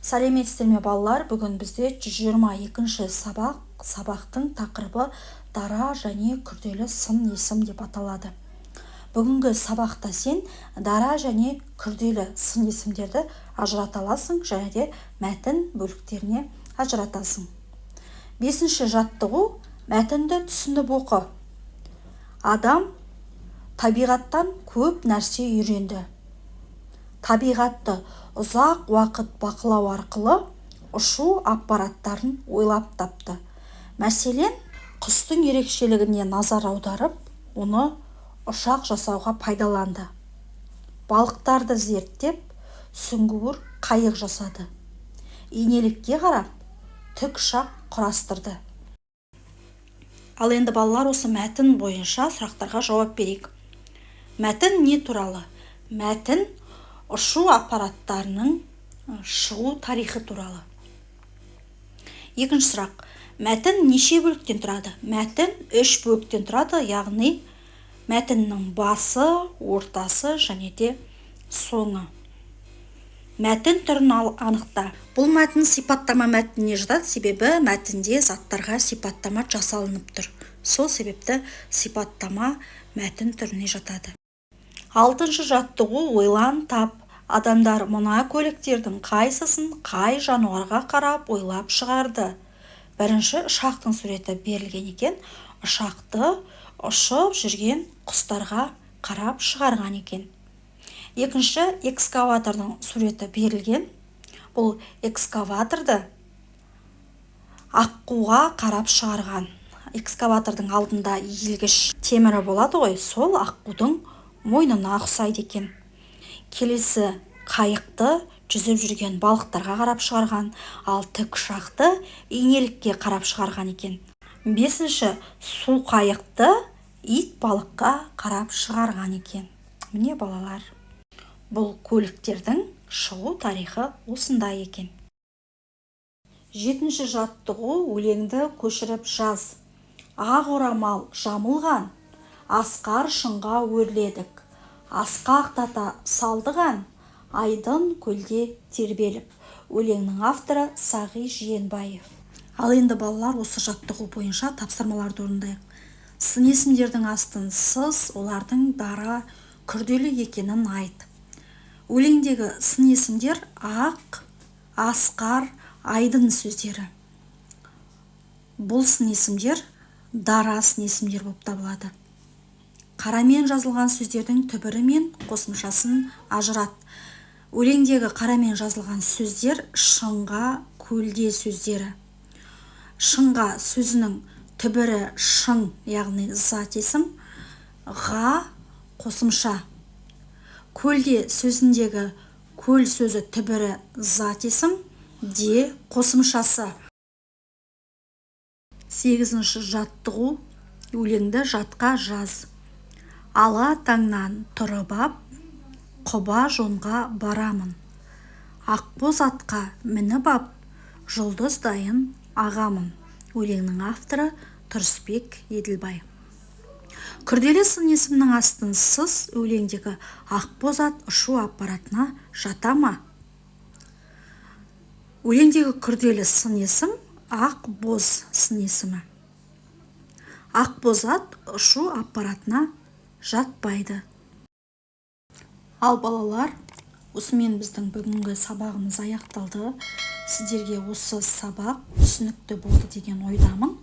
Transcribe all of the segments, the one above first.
Сәлеметсіздер ме балалар? Бүгін бізде 122-ші сабақтың тақырыбы дара және күрделі сын есім деп аталады. Бүгінгі сабақта сен дара және күрделі сын есімдерді ажырата аласың және де мәтін бөліктеріне ажыратасың. 5-ші жаттығу: мәтінді түсініп оқы. Адам табиғаттан көп нәрсе үйренді. Табиғатты ұзақ уақыт бақылау арқылы ұшу аппараттарын ойлап тапты. Мәселен, құстың ерекшелігіне назар аударып, оны ұшақ жасауға пайдаланды. Балықтарды зерттеп, сүңгуір қайық жасады. Инелікке қарап, тікұшақ құрастырды. Ал енді балалар, осы мәтін бойынша сұрақтарға жауап берейік. Мәтін не туралы? Мәтін ұшу аппараттарының шығу тарихы туралы. Екінші сұрақ: мәтін неше бөліктен тұрады? Мәтін 3 бөліктен тұрады, яғни мәтіннің басы, ортасы және де соңы. Мәтін түрін анықта. Бұл мәтін сипаттама мәтініне жатады, себебі мәтінде заттарға сипаттама жасалынып тұр. Сол себепті сипаттама мәтін түріне жатады. 6-шы жаттығу: ойлан тап. Адамдар мына көліктердің қайсысын қай жануарға қарап ойлап шығарды? Бірінші ұшақтың суреті берілген екен. Ұшақты ұшып жүрген құстарға қарап шығарған екен. Екінші, экскаватордың суреті берілген. Бұл экскаваторды аққуға қарап шығарған. Экскаватордың алдында иілгіш темірі болады ғой, сол аққудың мойнына ұқсайды екен. Келесі, қайықты жүзіп жүрген балықтарға қарап шығарған, ал тікұшақты инелікке қарап шығарған екен. 5-ші, су қайықты ит балыққа қарап шығарған екен. Міне балалар, бұл көліктердің шығу тарихы осындай екен. 7-ші жаттығу: өлеңді көшіріп жаз. Ақ орамал жамылған, асқар шыңға өрледік. Асқақтата салдыған, айдын көлде тербеліп. Өлеңнің авторы Сағи Жиенбаев. Ал енді балалар, осы жаттығу бойынша тапсырмаларды орындайық. Сын есімдердің астын сыз, олардың дара, күрделі екенін айт. Өлеңдегі сын есімдер ақ, асқар, айдын сөздері. Бұл сын есімдер дара сын есімдер болып табылады. Қарамен жазылған сөздердің түбірі мен қосымшасын ажырат. Өлеңдегі қарамен жазылған сөздер шыңға, көлде сөздері. Шыңға сөзінің түбірі шың, яғни зат есім, ға қосымша. Көлде сөзіндегі көл сөзі түбірі зат есім, де қосымшасы. 8-ші жаттығу: өлеңді жатқа жаз. Ала таңнан тұрып ап, құба жонға барамын. Ақбоз атқа мініп ап, жұлдыз дайын ағамын. Өлеңнің авторы Тұрысбек Еділбай. Күрделі сын есімнің астын сыз, өлеңдегі ақбоз ат ұшу аппаратына жата ма? Өлеңдегі күрделі сын есім ақбоз сын есімі. Ақбоз ат ұшу аппаратына жатпайды. Ал балалар, осымен біздің бүгінгі сабағымыз аяқталды. Сіздерге осы сабақ түсінікті болды деген ойдамын.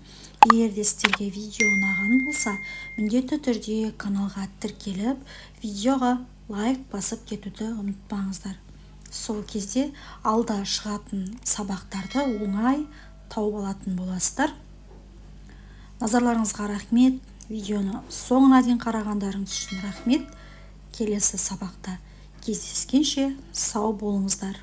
Егер де сіздерге видео ұнаған болса, міндетті түрде каналға тіркеліп, видеоға лайк басып кетуді ұмытпаңыздар. Сол кезде алда шығатын сабақтарды оңай тауып алатын боласыздар. Назарларыңызға рахмет. Видеоны соңына дейін қарағандарыңыз үшін рахмет. Келесі сабақта кездескенше сау болыңыздар.